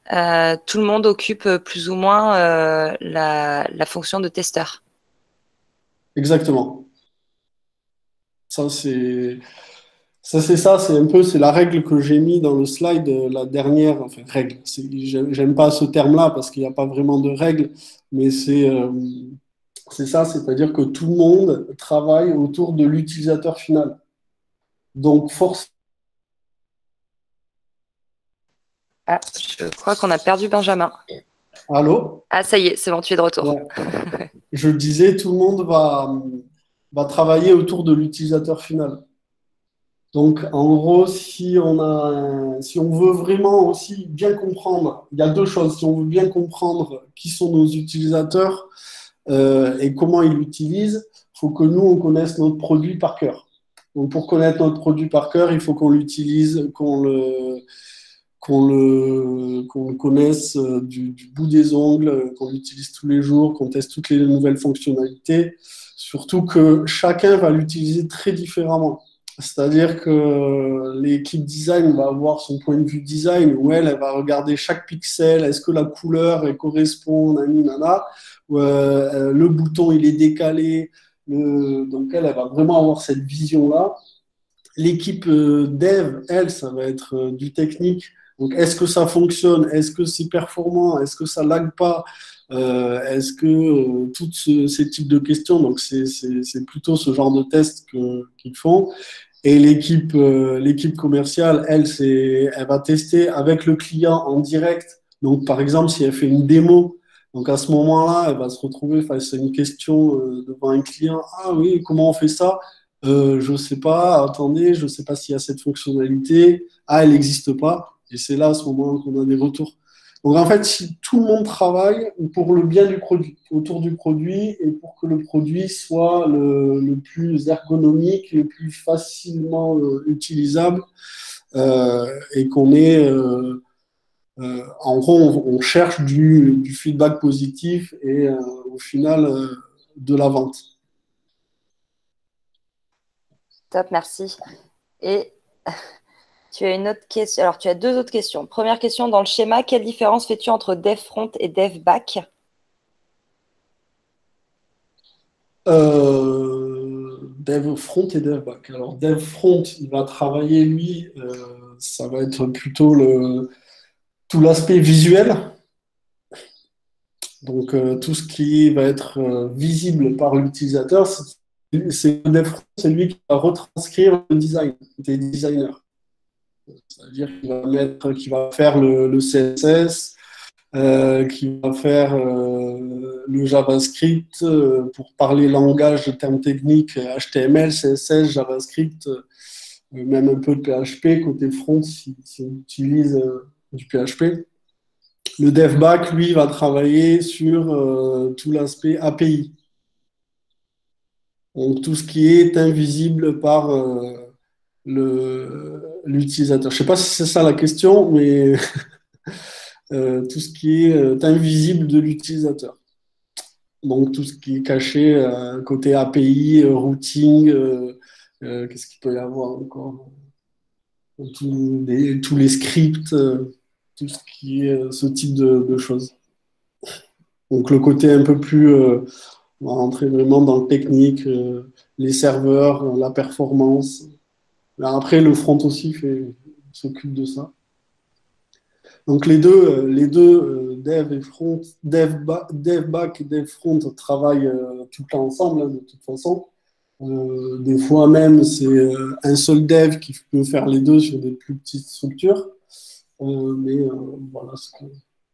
[SPEAKER 2] tout le monde occupe plus ou moins la fonction de testeur.
[SPEAKER 1] Exactement. C'est la règle que j'ai mis dans le slide, la dernière, enfin règle. J'aime pas ce terme-là parce qu'il n'y a pas vraiment de règle, mais c'est ça, c'est-à-dire que tout le monde travaille autour de l'utilisateur final. Donc, force.
[SPEAKER 2] Ah, je crois qu'on a perdu Benjamin.
[SPEAKER 1] Allô?
[SPEAKER 2] Ah, ça y est, c'est bon, tu es de retour.
[SPEAKER 1] Ouais. Je disais, tout le monde va travailler autour de l'utilisateur final. Donc, en gros, si on veut vraiment aussi bien comprendre, il y a deux choses. Si on veut bien comprendre qui sont nos utilisateurs et comment ils l'utilisent, il faut que nous, on connaisse notre produit par cœur. Donc, pour connaître notre produit par cœur, il faut qu'on l'utilise, qu'on le connaisse du bout des ongles, qu'on l'utilise tous les jours, qu'on teste toutes les nouvelles fonctionnalités. Surtout que chacun va l'utiliser très différemment. C'est-à-dire que l'équipe design va avoir son point de vue design où elle va regarder chaque pixel, est-ce que la couleur elle correspond, nana, le bouton il est décalé, donc elle va vraiment avoir cette vision-là. L'équipe dev, elle, ça va être du technique. Donc, est-ce que ça fonctionne? Est-ce que c'est performant? Est-ce que ça lag pas? Est-ce que ces types de questions, donc c'est plutôt ce genre de tests qu'ils font. Et l'équipe commerciale, elle va tester avec le client en direct. Donc, par exemple, si elle fait une démo, donc à ce moment-là, elle va se retrouver face à une question devant un client. Ah oui, comment on fait ça? Je ne sais pas, attendez, je ne sais pas s'il y a cette fonctionnalité. Ah, elle n'existe pas. Et c'est là, à ce moment, qu'on a des retours. Donc en fait, si tout le monde travaille pour le bien du produit, autour du produit, et pour que le produit soit le plus ergonomique, le plus facilement utilisable, et qu'on ait, en gros, on cherche du feedback positif et au final, de la vente.
[SPEAKER 2] Top, merci. Et tu as une autre question. Alors, tu as deux autres questions. Première question, dans le schéma, quelle différence fais-tu entre dev front et dev back?
[SPEAKER 1] Dev front et dev back. Alors, dev front, il va travailler, lui, ça va être plutôt tout l'aspect visuel. Donc, tout ce qui va être visible par l'utilisateur, c'est le dev front, c'est lui qui va retranscrire le design des designers. C'est-à-dire qu'il va faire le CSS, qui va faire le JavaScript pour parler langage de termes techniques, HTML, CSS, JavaScript, même un peu de PHP, côté front si on utilise du PHP. Le dev back, lui, va travailler sur tout l'aspect API. Donc tout ce qui est invisible par l'utilisateur. Je ne sais pas si c'est ça la question, mais tout ce qui est invisible de l'utilisateur. Donc tout ce qui est caché côté API, routing, qu'est-ce qu'il peut y avoir encore? Tous les scripts, tout ce qui est ce type de choses. Donc le côté un peu plus, on va rentrer vraiment dans le technique, les serveurs, la performance. Mais après, le front aussi s'occupe de ça. Donc les deux dev et front, dev back et dev front travaillent tout le temps ensemble, hein, de toute façon. Des fois même, c'est un seul dev qui peut faire les deux sur des plus petites structures. Mais voilà,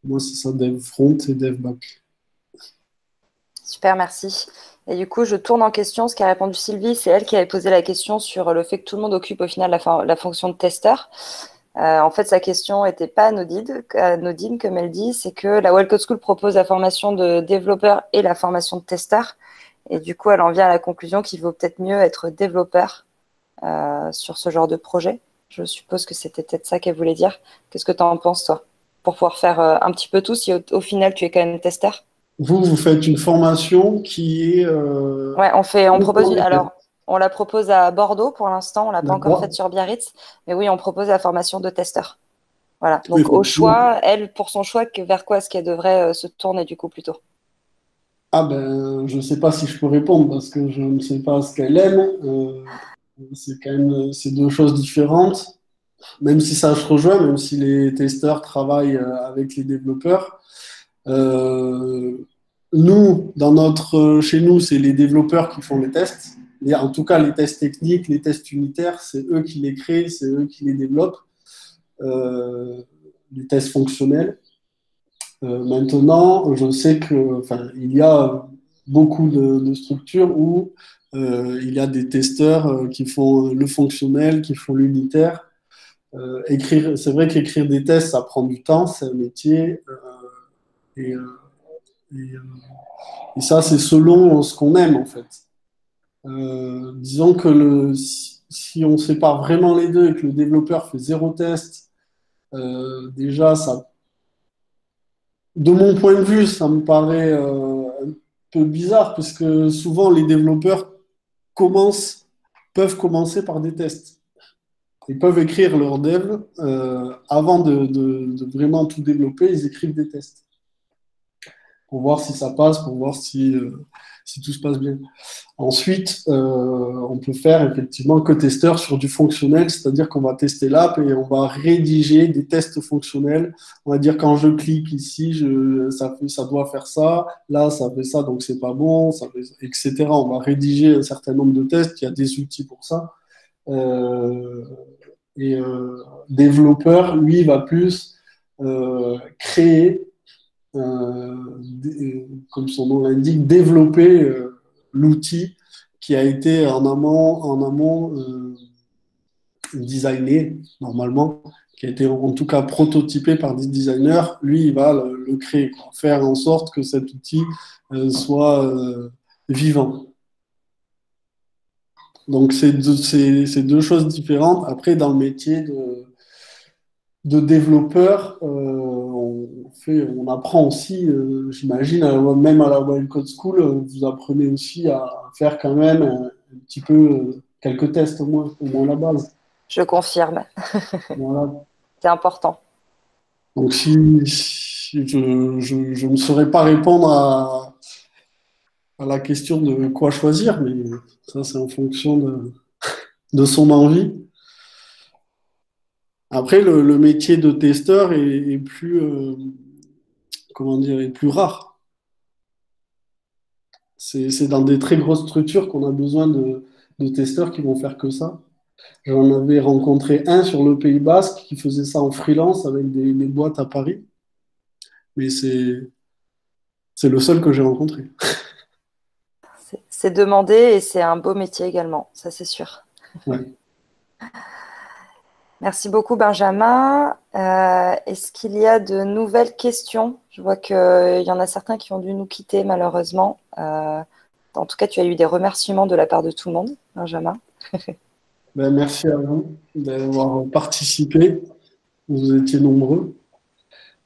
[SPEAKER 1] moi c'est ça, dev front et dev back.
[SPEAKER 2] Super, merci. Et du coup, je tourne en question ce qu'a répondu Sylvie. C'est elle qui avait posé la question sur le fait que tout le monde occupe au final la fonction de testeur. En fait, sa question n'était pas anodine, comme elle dit. C'est que la Well Code School propose la formation de développeur et la formation de testeur. Et du coup, elle en vient à la conclusion qu'il vaut peut-être mieux être développeur sur ce genre de projet. Je suppose que c'était peut-être ça qu'elle voulait dire. Qu'est-ce que tu en penses, toi? Pour pouvoir faire un petit peu tout, si au final, tu es quand même testeur.
[SPEAKER 1] Vous faites une formation qui est...
[SPEAKER 2] Ouais, alors, on la propose à Bordeaux pour l'instant, on l'a pas encore faite
[SPEAKER 1] D'accord.
[SPEAKER 2] sur Biarritz, mais oui, on propose la formation de testeur. Voilà.
[SPEAKER 1] Oui,
[SPEAKER 2] Donc au choix, elle, pour son choix, vers quoi est-ce qu'elle devrait se tourner du coup plutôt?
[SPEAKER 1] ah ben, je ne sais pas si je peux répondre parce que je ne sais pas ce qu'elle aime. C'est quand même c'est deux choses différentes. Même si ça se rejoint, même si les testeurs travaillent avec les développeurs. Euh, Nous, chez nous, c'est les développeurs qui font les tests. Et en tout cas, les tests techniques, les tests unitaires, c'est eux qui les créent, c'est eux qui les développent. Euh, les tests fonctionnels. Maintenant, je sais que, enfin, il y a beaucoup de structures où il y a des testeurs qui font le fonctionnel, qui font l'unitaire. C'est vrai qu'écrire des tests, ça prend du temps, c'est un métier. Et, euh, et, euh, et ça, c'est selon ce qu'on aime, en fait. Disons que si on sépare vraiment les deux et que le développeur fait zéro test, déjà, de mon point de vue, ça me paraît un peu bizarre parce que souvent les développeurs commencent, peuvent commencer par des tests. Ils peuvent écrire leur dev avant de vraiment tout développer, ils écrivent des tests pour voir si ça passe, pour voir si tout se passe bien. Ensuite, on peut faire effectivement que testeur sur du fonctionnel, c'est-à-dire qu'on va tester l'app et on va rédiger des tests fonctionnels. On va dire quand je clique ici, ça doit faire ça, là ça fait ça, donc c'est pas bon, etc. On va rédiger un certain nombre de tests, il y a des outils pour ça. Euh, Développeur, lui, va plus créer, comme son nom l'indique, développer l'outil qui a été en amont designé normalement, qui a été en tout cas prototypé par des designers. Lui, il va le créer, quoi, faire en sorte que cet outil soit vivant. Donc, c'est deux choses différentes. Après, dans le métier de développeur, on apprend aussi, j'imagine, même à la Wild Code School, vous apprenez aussi à faire quand même un petit peu quelques tests au moins la base.
[SPEAKER 2] Je confirme.
[SPEAKER 1] Voilà.
[SPEAKER 2] C'est important.
[SPEAKER 1] Donc, si je ne saurais pas répondre à la question de quoi choisir, mais ça, c'est en fonction de son envie. Après, le métier de testeur est plus, comment dire, est plus rare. C'est dans des très grosses structures qu'on a besoin de testeurs qui vont faire que ça. J'en avais rencontré un sur le Pays Basque qui faisait ça en freelance avec des boîtes à Paris, mais c'est le seul que j'ai rencontré.
[SPEAKER 2] C'est demandé et c'est un beau métier également, ça c'est sûr.
[SPEAKER 1] Ouais.
[SPEAKER 2] Merci beaucoup, Benjamin. Est-ce qu'il y a de nouvelles questions? Je vois qu'il y en a certains qui ont dû nous quitter, malheureusement. En tout cas, tu as eu des remerciements de la part de tout le monde, Benjamin.
[SPEAKER 1] Ben, merci à vous d'avoir participé. Vous étiez nombreux.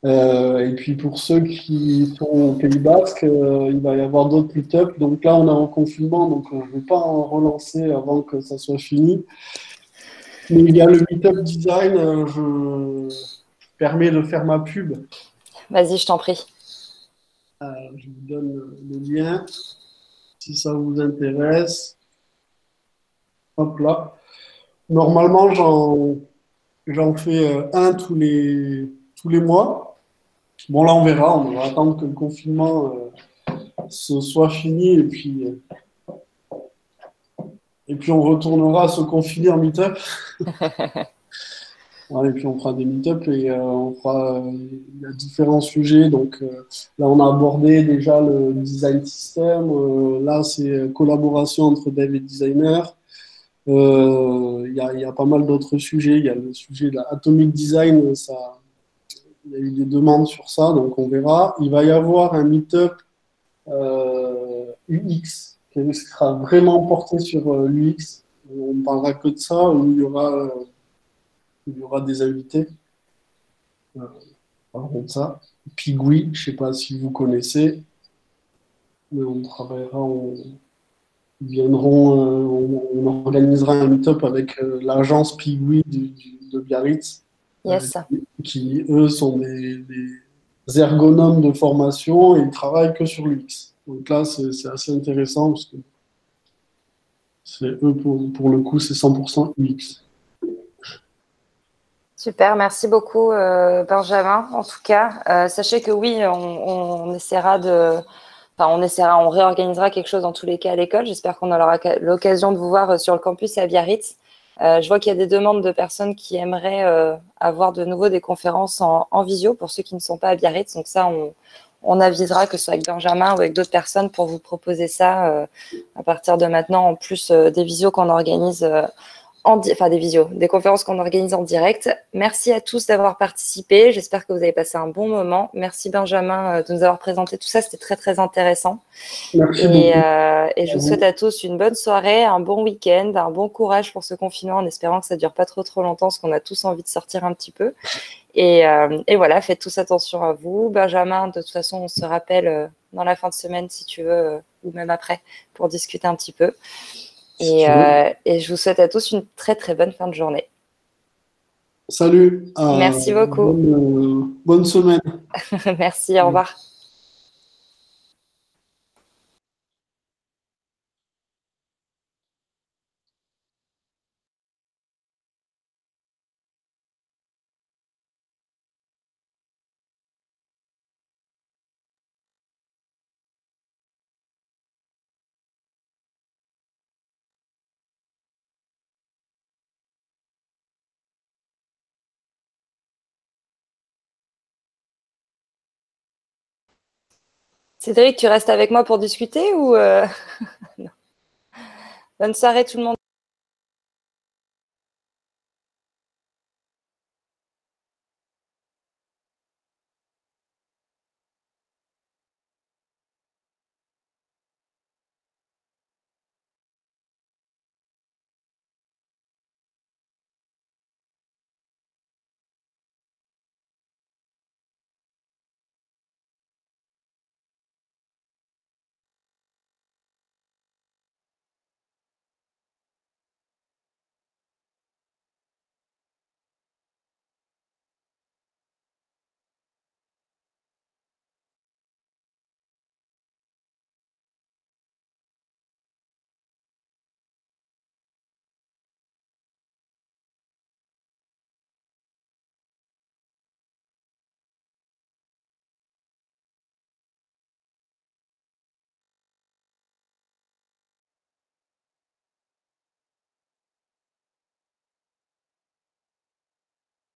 [SPEAKER 1] Et puis pour ceux qui sont au Pays Basque, il va y avoir d'autres meet-up. Donc là, on est en confinement, donc je ne vais pas en relancer avant que ça soit fini. Mais il y a le meet-up design, je permets de faire ma pub.
[SPEAKER 2] Vas-y, je t'en prie.
[SPEAKER 1] Je vous donne le lien si ça vous intéresse. Hop là. Normalement, j'en fais un tous les mois. Bon, là, on verra. On va attendre que le confinement ce soit fini et puis on retournera se confiner en meet-up. Ouais, et puis on fera des meet-up et on fera il y a différents sujets. Donc là, on a abordé déjà le design system. Là, c'est collaboration entre dev et designer. Il y a pas mal d'autres sujets. Il y a le sujet de l'atomic design. Ça, il y a eu des demandes sur ça, donc on verra. Il va y avoir un meet-up UX qui sera vraiment porté sur l'UX. On ne parlera que de ça, où il y aura des invités. Parlons de ça. Pigui, je ne sais pas si vous connaissez, mais on travaillera, ils viendront, on organisera un meet-up avec l'agence Pigui de Biarritz,
[SPEAKER 2] Yes.
[SPEAKER 1] qui, eux, sont des ergonomes de formation et ils travaillent que sur l'UX. Donc là, c'est assez intéressant parce que c'est eux, pour le coup, c'est 100% UX.
[SPEAKER 2] Super, merci beaucoup, Benjamin. En tout cas, sachez que oui, on essaiera on réorganisera quelque chose dans tous les cas à l'école. J'espère qu'on aura l'occasion de vous voir sur le campus à Biarritz. Je vois qu'il y a des demandes de personnes qui aimeraient avoir de nouveau des conférences en visio pour ceux qui ne sont pas à Biarritz. Donc ça, on avisera que ce soit avec Benjamin ou avec d'autres personnes pour vous proposer ça à partir de maintenant, en plus des visios qu'on organise des conférences qu'on organise en direct. Merci à tous d'avoir participé. J'espère que vous avez passé un bon moment. Merci Benjamin de nous avoir présenté tout ça. C'était très, très intéressant.
[SPEAKER 1] Merci beaucoup.
[SPEAKER 2] Et je vous souhaite à tous une bonne soirée, un bon week-end, un bon courage pour ce confinement en espérant que ça ne dure pas trop, trop longtemps parce qu'on a tous envie de sortir un petit peu. Et voilà, faites tous attention à vous. Benjamin, de toute façon, on se rappelle dans la fin de semaine si tu veux ou même après pour discuter un petit peu. Et je vous souhaite à tous une très très bonne fin de journée.
[SPEAKER 1] Salut.
[SPEAKER 2] Merci beaucoup.
[SPEAKER 1] Bonne semaine.
[SPEAKER 2] Merci, au revoir. Cédric, tu restes avec moi pour discuter ou non. Bonne soirée tout le monde.